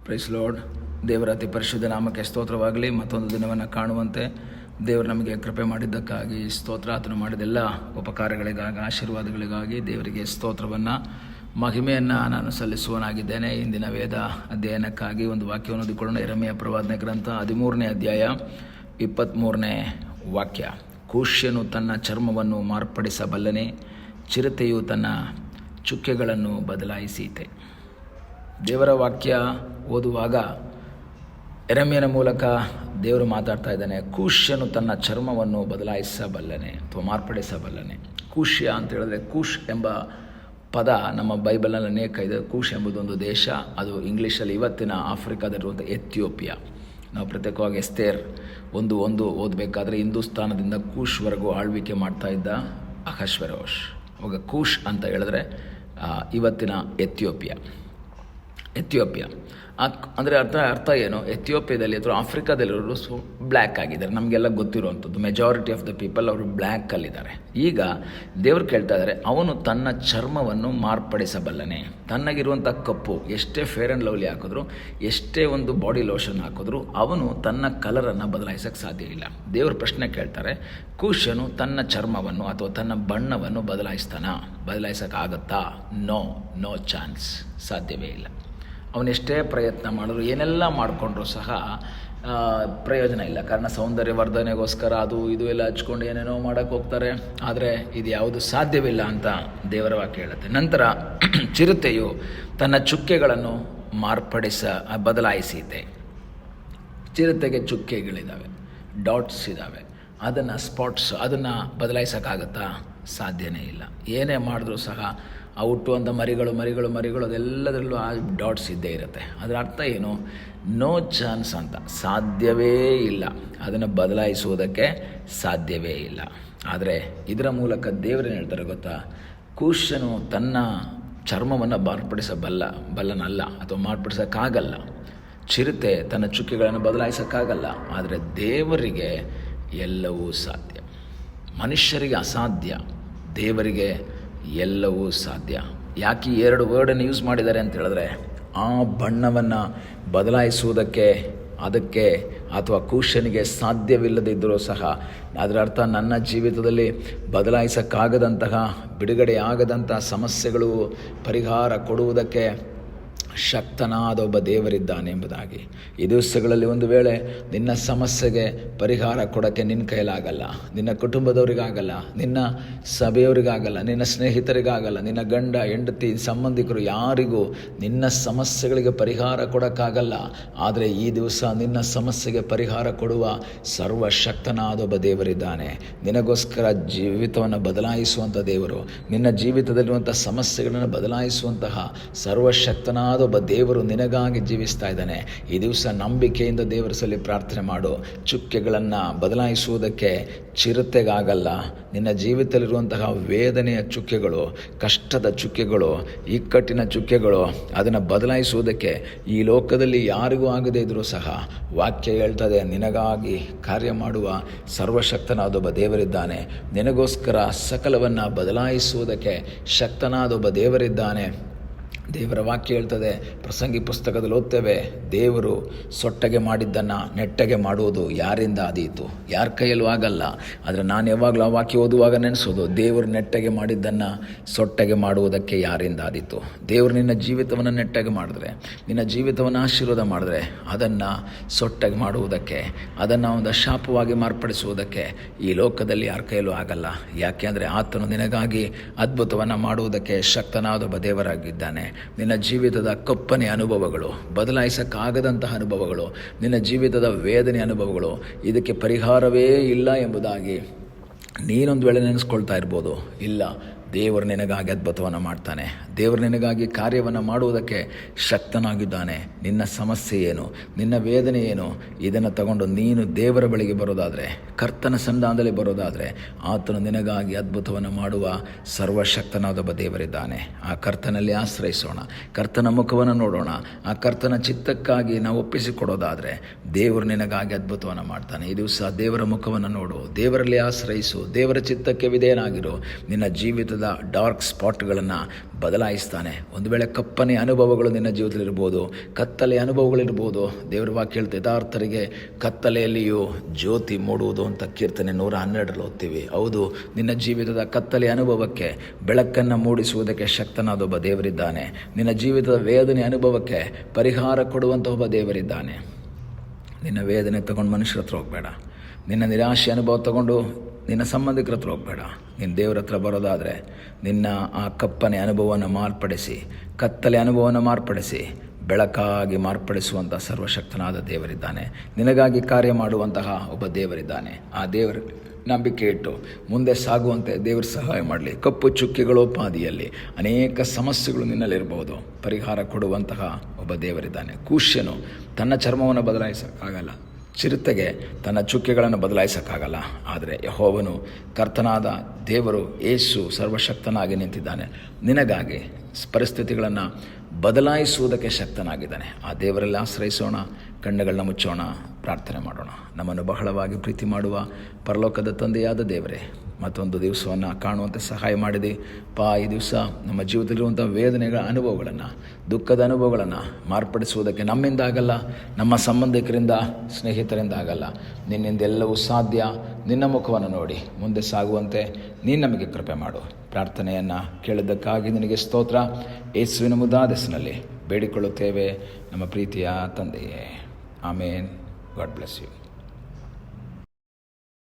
Price lord. ದೇವರ ಅತಿ ಪರಿಶುದ್ಧ ನಾಮಕ್ಕೆ ಸ್ತೋತ್ರವಾಗಲಿ. ಮತ್ತೊಂದು ದಿನವನ್ನು ಕಾಣುವಂತೆ ದೇವರು ನಮಗೆ ಕೃಪೆ ಮಾಡಿದ್ದಕ್ಕಾಗಿ ಸ್ತೋತ್ರ. ಆತನು ಮಾಡಿದೆಲ್ಲ ಉಪಕಾರಗಳಿಗಾಗಿ, ಆಶೀರ್ವಾದಗಳಿಗಾಗಿ ದೇವರಿಗೆ ಸ್ತೋತ್ರವನ್ನು, ಮಹಿಮೆಯನ್ನು ನಾನು ಸಲ್ಲಿಸುವನಾಗಿದ್ದೇನೆ. ಇಂದಿನ ವೇದ ಅಧ್ಯಯನಕ್ಕಾಗಿ ಒಂದು ವಾಕ್ಯವನ್ನು ಓದಿಕೊಳ್ಳೋಣ. ಯೆರೆಮೀಯ ಪ್ರವಾದನೆ ಗ್ರಂಥ 13ನೇ ಅಧ್ಯಾಯ 23ನೇ ವಾಕ್ಯ. ಕೂಷ್ಯನು ತನ್ನ ಚರ್ಮವನ್ನು ಮಾರ್ಪಡಿಸಬಲ್ಲನೆ, ಚಿರತೆಯು ತನ್ನ ಚುಕ್ಕೆಗಳನ್ನು ಬದಲಾಯಿಸೀತೆ. ದೇವರ ವಾಕ್ಯ ಓದುವಾಗ ಯೆರೆಮೀಯನ ಮೂಲಕ ದೇವರು ಮಾತಾಡ್ತಾ ಇದ್ದಾನೆ. ಕೂಷ್ಯನು ತನ್ನ ಚರ್ಮವನ್ನು ಬದಲಾಯಿಸಬಲ್ಲನೆ ಅಥವಾ ಮಾರ್ಪಡಿಸಬಲ್ಲನೆ. ಕೂಷ್ಯ ಅಂತ ಹೇಳಿದ್ರೆ, ಕೂಶ್ ಎಂಬ ಪದ ನಮ್ಮ ಬೈಬಲ್ನಲ್ಲಿ ಅನೇಕ ಇದೆ. ಕೂಶ್ ಎಂಬುದೊಂದು ದೇಶ, ಅದು ಇಂಗ್ಲೀಷಲ್ಲಿ ಇವತ್ತಿನ ಆಫ್ರಿಕಾದಲ್ಲಿರುವಂಥ ಎಥಿಯೋಪಿಯಾ. ನಾವು ಪ್ರತ್ಯೇಕವಾಗಿ ಎಸ್ತೇರ್ ಒಂದು ಓದಬೇಕಾದ್ರೆ ಹಿಂದೂಸ್ತಾನದಿಂದ ಕೂಶ್ವರೆಗೂ ಆಳ್ವಿಕೆ ಮಾಡ್ತಾ ಇದ್ದ ಅಹಶ್ವೇರೋಷ್. ಅವಾಗ ಕೂಶ್ ಅಂತ ಹೇಳಿದ್ರೆ ಇವತ್ತಿನ ಎಥಿಯೋಪಿಯಾ. ಅಂದರೆ ಅರ್ಥ ಏನು? ಎಥಿಯೋಪಿಯಾದಲ್ಲಿ ಅಥವಾ ಆಫ್ರಿಕಾದಲ್ಲಿರೋರು ಬ್ಲ್ಯಾಕ್ ಆಗಿದ್ದಾರೆ. ನಮಗೆಲ್ಲ ಗೊತ್ತಿರುವಂಥದ್ದು, ಮೆಜಾರಿಟಿ ಆಫ್ ದ ಪೀಪಲ್ ಅವರು ಬ್ಲ್ಯಾಕಲ್ಲಿದ್ದಾರೆ. ಈಗ ದೇವರು ಕೇಳ್ತಾ ಇದ್ದಾರೆ, ಅವನು ತನ್ನ ಚರ್ಮವನ್ನು ಮಾರ್ಪಡಿಸಬಲ್ಲನೆ. ತನ್ನಗಿರುವಂಥ ಕಪ್ಪು ಎಷ್ಟೇ ಫೇರ್ ಆ್ಯಂಡ್ ಲವ್ಲಿ ಹಾಕಿದ್ರು, ಎಷ್ಟೇ ಒಂದು ಬಾಡಿ ಲೋಷನ್ ಹಾಕಿದ್ರು, ಅವನು ತನ್ನ ಕಲರನ್ನು ಬದಲಾಯಿಸೋಕ್ಕೆ ಸಾಧ್ಯ ಇಲ್ಲ. ದೇವರು ಪ್ರಶ್ನೆ ಕೇಳ್ತಾರೆ, ಕೂಶನು ತನ್ನ ಚರ್ಮವನ್ನು ಅಥವಾ ತನ್ನ ಬಣ್ಣವನ್ನು ಬದಲಾಯಿಸೋಕ್ಕಾಗತ್ತಾ? ನೋ ಚಾನ್ಸ್, ಸಾಧ್ಯವೇ ಇಲ್ಲ. ಅವನೆಷ್ಟೇ ಪ್ರಯತ್ನ ಮಾಡಿದ್ರು, ಏನೆಲ್ಲ ಮಾಡಿಕೊಂಡ್ರೂ ಸಹ ಪ್ರಯೋಜನ ಇಲ್ಲ. ಕಾರಣ ಸೌಂದರ್ಯವರ್ಧನೆಗೋಸ್ಕರ ಅದು ಇದು ಎಲ್ಲ ಹಚ್ಕೊಂಡು ಏನೇನೋ ಮಾಡೋಕ್ಕೆ ಹೋಗ್ತಾರೆ. ಆದರೆ ಇದು ಯಾವುದು ಸಾಧ್ಯವಿಲ್ಲ ಅಂತ ದೇವರ ವಾಕ್ಯ ಹೇಳುತ್ತೆ. ನಂತರ ಚಿರತೆಯು ತನ್ನ ಚುಕ್ಕೆಗಳನ್ನು ಬದಲಾಯಿಸಿದೆ. ಚಿರತೆಗೆ ಚುಕ್ಕೆಗಳಿದ್ದಾವೆ, ಡಾಟ್ಸ್ ಇದ್ದಾವೆ, ಅದನ್ನು ಬದಲಾಯಿಸೋಕ್ಕಾಗತ್ತಾ? ಸಾಧ್ಯನೇ ಇಲ್ಲ. ಏನೇ ಮಾಡಿದ್ರೂ ಸಹ ಆ ಹುಟ್ಟುವಂಥ ಮರಿಗಳು ಅದೆಲ್ಲದರಲ್ಲೂ ಆ ಡಾಟ್ಸ್ ಇದ್ದೇ ಇರುತ್ತೆ. ಅದರ ಅರ್ಥ ಏನು? ನೋ ಚಾನ್ಸ್ ಅಂತ, ಸಾಧ್ಯವೇ ಇಲ್ಲ. ಅದನ್ನು ಬದಲಾಯಿಸುವುದಕ್ಕೆ ಸಾಧ್ಯವೇ ಇಲ್ಲ. ಆದರೆ ಇದರ ಮೂಲಕ ದೇವರೇನು ಹೇಳ್ತಾರೆ ಗೊತ್ತಾ? ಕೂಶನು ತನ್ನ ಚರ್ಮವನ್ನು ಬಲ್ಲನಲ್ಲ ಅಥವಾ ಮಾರ್ಪಡಿಸೋಕ್ಕಾಗಲ್ಲ. ಚಿರತೆ ತನ್ನ ಚುಕ್ಕೆಗಳನ್ನು ಬದಲಾಯಿಸೋಕ್ಕಾಗಲ್ಲ. ಆದರೆ ದೇವರಿಗೆ ಎಲ್ಲವೂ ಸಾಧ್ಯ. ಮನುಷ್ಯರಿಗೆ ಅಸಾಧ್ಯ, ದೇವರಿಗೆ ಎಲ್ಲವೂ ಸಾಧ್ಯ. ಯಾಕೆ ಈ ಎರಡು ವರ್ಡನ್ನು ಯೂಸ್ ಮಾಡಿದ್ದಾರೆ ಅಂತ ಹೇಳಿದ್ರೆ, ಆ ಬಣ್ಣವನ್ನು ಬದಲಾಯಿಸುವುದಕ್ಕೆ ಅದಕ್ಕೆ ಅಥವಾ ಕೂಶನಿಗೆ ಸಾಧ್ಯವಿಲ್ಲದಿದ್ದರೂ ಸಹ, ಅದರ ಅರ್ಥ ನನ್ನ ಜೀವಿತದಲ್ಲಿ ಬದಲಾಯಿಸೋಕ್ಕಾಗದಂತಹ, ಬಿಡುಗಡೆಯಾಗದಂತಹ ಸಮಸ್ಯೆಗಳು ಪರಿಹಾರ ಕೊಡುವುದಕ್ಕೆ ಶಕ್ತನಾದ ಒಬ್ಬ ದೇವರಿದ್ದಾನೆ ಎಂಬುದಾಗಿ. ಈ ದಿವಸಗಳಲ್ಲಿ ಒಂದು ವೇಳೆ ನಿನ್ನ ಸಮಸ್ಯೆಗೆ ಪರಿಹಾರ ಕೊಡೋಕ್ಕೆ ನಿನ್ನ ಕೈಲಾಗಲ್ಲ, ನಿನ್ನ ಕುಟುಂಬದವರಿಗಾಗಲ್ಲ, ನಿನ್ನ ಸಭೆಯವರಿಗಾಗಲ್ಲ, ನಿನ್ನ ಸ್ನೇಹಿತರಿಗಾಗಲ್ಲ, ನಿನ್ನ ಗಂಡ ಹೆಂಡತಿ ಸಂಬಂಧಿಕರು ಯಾರಿಗೂ ನಿನ್ನ ಸಮಸ್ಯೆಗಳಿಗೆ ಪರಿಹಾರ ಕೊಡೋಕ್ಕಾಗಲ್ಲ. ಆದರೆ ಈ ದಿವಸ ನಿನ್ನ ಸಮಸ್ಯೆಗೆ ಪರಿಹಾರ ಕೊಡುವ ಸರ್ವಶಕ್ತನಾದ ಒಬ್ಬ ದೇವರಿದ್ದಾನೆ. ನಿನಗೋಸ್ಕರ ಜೀವಿತವನ್ನು ಬದಲಾಯಿಸುವಂಥ ದೇವರು, ನಿನ್ನ ಜೀವಿತದಲ್ಲಿರುವಂಥ ಸಮಸ್ಯೆಗಳನ್ನು ಬದಲಾಯಿಸುವಂತಹ ಸರ್ವಶಕ್ತನಾದ ಒಬ್ಬ ದೇವರು ನಿನಗಾಗಿ ಜೀವಿಸ್ತಾ ಇದ್ದಾನೆ. ಈ ದಿವಸ ನಂಬಿಕೆಯಿಂದ ದೇವರ ಸಲ್ಲಿ ಪ್ರಾರ್ಥನೆ ಮಾಡು. ಚುಕ್ಕೆಗಳನ್ನು ಬದಲಾಯಿಸುವುದಕ್ಕೆ ಚಿರತೆಗಾಗಲ್ಲ. ನಿನ್ನ ಜೀವಿತದಲ್ಲಿರುವಂತಹ ವೇದನೆಯ ಚುಕ್ಕೆಗಳು, ಕಷ್ಟದ ಚುಕ್ಕೆಗಳು, ಇಕ್ಕಟ್ಟಿನ ಚುಕ್ಕೆಗಳು, ಅದನ್ನು ಬದಲಾಯಿಸುವುದಕ್ಕೆ ಈ ಲೋಕದಲ್ಲಿ ಯಾರಿಗೂ ಆಗದೇ ಇದ್ದರೂ ಸಹ ವಾಕ್ಯ ಹೇಳ್ತದೆ, ನಿನಗಾಗಿ ಕಾರ್ಯ ಮಾಡುವ ಸರ್ವಶಕ್ತನಾದ ಒಬ್ಬ ದೇವರಿದ್ದಾನೆ. ನಿನಗೋಸ್ಕರ ಸಕಲವನ್ನು ಬದಲಾಯಿಸುವುದಕ್ಕೆ ಶಕ್ತನಾದ ಒಬ್ಬ ದೇವರಿದ್ದಾನೆ. ದೇವರ ವಾಕ್ಯ ಹೇಳ್ತದೆ, ಪ್ರಸಂಗಿ ಪುಸ್ತಕದಲ್ಲಿ ಓದ್ತೇವೆ, ದೇವರು ಸೊಟ್ಟಗೆ ಮಾಡಿದ್ದನ್ನು ನೆಟ್ಟಗೆ ಮಾಡುವುದು ಯಾರಿಂದ ಆದೀತು? ಯಾರ ಕೈಯಲ್ಲೂ ಆಗಲ್ಲ. ಆದರೆ ನಾನು ಯಾವಾಗಲೂ ಆ ವಾಕ್ಯ ಓದುವಾಗ ನೆನೆಸೋದು, ದೇವರು ನೆಟ್ಟಗೆ ಮಾಡಿದ್ದನ್ನು ಸೊಟ್ಟಗೆ ಮಾಡುವುದಕ್ಕೆ ಯಾರಿಂದ ಆದೀತು? ದೇವರು ನಿನ್ನ ಜೀವಿತವನ್ನು ನೆಟ್ಟಗೆ ಮಾಡಿದ್ರೆ, ನಿನ್ನ ಜೀವಿತವನ್ನು ಆಶೀರ್ವಾದ ಮಾಡಿದ್ರೆ, ಅದನ್ನು ಸೊಟ್ಟಗೆ ಮಾಡುವುದಕ್ಕೆ, ಅದನ್ನು ಒಂದು ಶಾಪವಾಗಿ ಮಾರ್ಪಡಿಸುವುದಕ್ಕೆ ಈ ಲೋಕದಲ್ಲಿ ಯಾರ ಕೈಯಲ್ಲೂ ಆಗಲ್ಲ. ಯಾಕೆ ಅಂದರೆ ಆತನು ನಿನಗಾಗಿ ಅದ್ಭುತವನ್ನು ಮಾಡುವುದಕ್ಕೆ ಶಕ್ತನಾದ ಒಬ್ಬ ದೇವರಾಗಿದ್ದಾನೆ. ನಿನ್ನ ಜೀವಿತದ ಕಪ್ಪನೆ ಅನುಭವಗಳು, ಬದಲಾಯಿಸಕ್ಕಾಗದಂತಹ ಅನುಭವಗಳು, ನಿನ್ನ ಜೀವಿತದ ವೇದನೆ ಅನುಭವಗಳು, ಇದಕ್ಕೆ ಪರಿಹಾರವೇ ಇಲ್ಲ ಎಂಬುದಾಗಿ ನೀನೊಂದು ವೇಳೆ ನೆನೆಸ್ಕೊಳ್ತಾ ಇರ್ಬೋದು. ಇಲ್ಲ, ದೇವರು ನಿನಗಾಗಿ ಅದ್ಭುತವನ್ನು ಮಾಡ್ತಾನೆ. ದೇವರು ನಿನಗಾಗಿ ಕಾರ್ಯವನ್ನು ಮಾಡುವುದಕ್ಕೆ ಶಕ್ತನಾಗಿದ್ದಾನೆ. ನಿನ್ನ ಸಮಸ್ಯೆ ಏನು, ನಿನ್ನ ವೇದನೆ ಏನು, ಇದನ್ನು ತಗೊಂಡು ನೀನು ದೇವರ ಬಳಿಗೆ ಬರೋದಾದರೆ, ಕರ್ತನ ಸನ್ನಿಧಾನದಲ್ಲಿ ಬರೋದಾದರೆ, ಆತನು ನಿನಗಾಗಿ ಅದ್ಭುತವನ್ನು ಮಾಡುವ ಸರ್ವಶಕ್ತನಾದ ಒಬ್ಬ ದೇವರಿದ್ದಾನೆ. ಆ ಕರ್ತನಲ್ಲಿ ಆಶ್ರಯಿಸೋಣ, ಕರ್ತನ ಮುಖವನ್ನು ನೋಡೋಣ. ಆ ಕರ್ತನ ಚಿತ್ತಕ್ಕಾಗಿ ನಾವು ಒಪ್ಪಿಸಿಕೊಡೋದಾದರೆ ದೇವರು ನಿನಗಾಗಿ ಅದ್ಭುತವನ್ನು ಮಾಡ್ತಾನೆ. ಈ ದಿವಸ ದೇವರ ಮುಖವನ್ನು ನೋಡು, ದೇವರಲ್ಲಿ ಆಶ್ರಯಿಸು, ದೇವರ ಚಿತ್ತಕ್ಕೆ ವಿಧೇಯನಾಗಿರು. ನಿನ್ನ ಜೀವಿತದ ಜೀವಿತದ ಡಾರ್ಕ್ ಸ್ಪಾಟ್ಗಳನ್ನು ಬದಲಾಯಿಸ್ತಾನೆ. ಒಂದು ವೇಳೆ ಕಪ್ಪನೆ ಅನುಭವಗಳು ನಿನ್ನ ಜೀವಿತದಲ್ಲಿರ್ಬೋದು, ಕತ್ತಲೆ ಅನುಭವಗಳಿರ್ಬೋದು. ದೇವರ ವಾಕ್ಯ ಹೇಳ್ತಾ, ಯಥಾರ್ಥರಿಗೆ ಕತ್ತಲೆಯಲ್ಲಿಯೂ ಜ್ಯೋತಿ ಮೂಡುವುದು ಅಂತ ಕೀರ್ತನೆ 112 ಓದ್ತೀವಿ. ಹೌದು, ನಿನ್ನ ಜೀವಿತದ ಕತ್ತಲೆ ಅನುಭವಕ್ಕೆ ಬೆಳಕನ್ನು ಮೂಡಿಸುವುದಕ್ಕೆ ಶಕ್ತನಾದ ಒಬ್ಬ ದೇವರಿದ್ದಾನೆ. ನಿನ್ನ ಜೀವಿತದ ವೇದನೆ ಅನುಭವಕ್ಕೆ ಪರಿಹಾರ ಕೊಡುವಂಥ ಒಬ್ಬ ದೇವರಿದ್ದಾನೆ. ನಿನ್ನ ವೇದನೆ ತಗೊಂಡು ಮನುಷ್ಯರ ಹತ್ರ ಹೋಗಬೇಡ. ನಿನ್ನ ನಿರಾಶೆ ಅನುಭವ ತಗೊಂಡು ನಿನ್ನ ಸಂಬಂಧಿಕರ ಹತ್ರ ಹೋಗಬೇಡ. ನಿನ್ನ ದೇವರ ಹತ್ರ ಬರೋದಾದರೆ ನಿನ್ನ ಆ ಕಪ್ಪನೆ ಅನುಭವವನ್ನು ಮಾರ್ಪಡಿಸಿ, ಕತ್ತಲೆ ಅನುಭವವನ್ನು ಮಾರ್ಪಡಿಸಿ ಬೆಳಕಾಗಿ ಮಾರ್ಪಡಿಸುವಂಥ ಸರ್ವಶಕ್ತನಾದ ದೇವರಿದ್ದಾನೆ. ನಿನಗಾಗಿ ಕಾರ್ಯ ಮಾಡುವಂತಹ ಒಬ್ಬ ದೇವರಿದ್ದಾನೆ. ಆ ದೇವರ ನಂಬಿಕೆ ಇಟ್ಟು ಮುಂದೆ ಸಾಗುವಂತೆ ದೇವರು ಸಹಾಯ ಮಾಡಲಿ. ಕಪ್ಪು ಚುಕ್ಕಿಗಳು ಪಾದಿಯಲ್ಲಿ ಅನೇಕ ಸಮಸ್ಯೆಗಳು ನಿನ್ನಲ್ಲಿರಬಹುದು. ಪರಿಹಾರ ಕೊಡುವಂತಹ ಒಬ್ಬ ದೇವರಿದ್ದಾನೆ. ಕೂಶ್ಯನು ತನ್ನ ಚರ್ಮವನ್ನು ಬದಲಾಯಿಸೋಕ್ಕಾಗಲ್ಲ, ಚಿರತೆಗೆ ತನ್ನ ಚುಕ್ಕೆಗಳನ್ನು ಬದಲಾಯಿಸೋಕ್ಕಾಗಲ್ಲ. ಆದರೆ ಯೆಹೋವನು, ಕರ್ತನಾದ ದೇವರು ಯೇಸು ಸರ್ವಶಕ್ತನಾಗಿ ನಿಂತಿದ್ದಾನೆ. ನಿನಗಾಗಿ ಪರಿಸ್ಥಿತಿಗಳನ್ನು ಬದಲಾಯಿಸುವುದಕ್ಕೆ ಶಕ್ತನಾಗಿದ್ದಾನೆ. ಆ ದೇವರಲ್ಲಿ ಆಶ್ರಯಿಸೋಣ, ಕಣ್ಣುಗಳನ್ನ ಮುಚ್ಚೋಣ, ಪ್ರಾರ್ಥನೆ ಮಾಡೋಣ. ನಮ್ಮನ್ನು ಬಹಳವಾಗಿ ಪ್ರೀತಿ ಮಾಡುವ ಪರಲೋಕದ ತಂದೆಯಾದ ದೇವರೇ, ಮತ್ತೊಂದು ದಿವಸವನ್ನು ಕಾಣುವಂತೆ ಸಹಾಯ ಮಾಡಿದೆ. ಈ ದಿವಸ ನಮ್ಮ ಜೀವಿತದಲ್ಲಿರುವಂಥ ವೇದನೆಗಳ ಅನುಭವಗಳನ್ನು, ದುಃಖದ ಅನುಭವಗಳನ್ನು ಮಾರ್ಪಡಿಸುವುದಕ್ಕೆ ನಮ್ಮಿಂದ ಆಗಲ್ಲ, ನಮ್ಮ ಸಂಬಂಧಿಕರಿಂದ, ಸ್ನೇಹಿತರಿಂದ ಆಗಲ್ಲ. ನಿನ್ನಿಂದ ಎಲ್ಲವೂ ಸಾಧ್ಯ. ನಿನ್ನ ಮುಖವನ್ನು ನೋಡಿ ಮುಂದೆ ಸಾಗುವಂತೆ ನೀನು ನಮಗೆ ಕೃಪೆ ಮಾಡು. ಪ್ರಾರ್ಥನೆಯನ್ನು ಕೇಳಿದ್ದಕ್ಕಾಗಿ ನಿನಗೆ ಸ್ತೋತ್ರ. ಯೇಸುವಿನ ಮುದ್ದಾದ ಹೆಸರಿನಲ್ಲಿ ಬೇಡಿಕೊಳ್ಳುತ್ತೇವೆ ನಮ್ಮ ಪ್ರೀತಿಯ ತಂದೆಯೇ. ಆಮೇನ್. God bless you.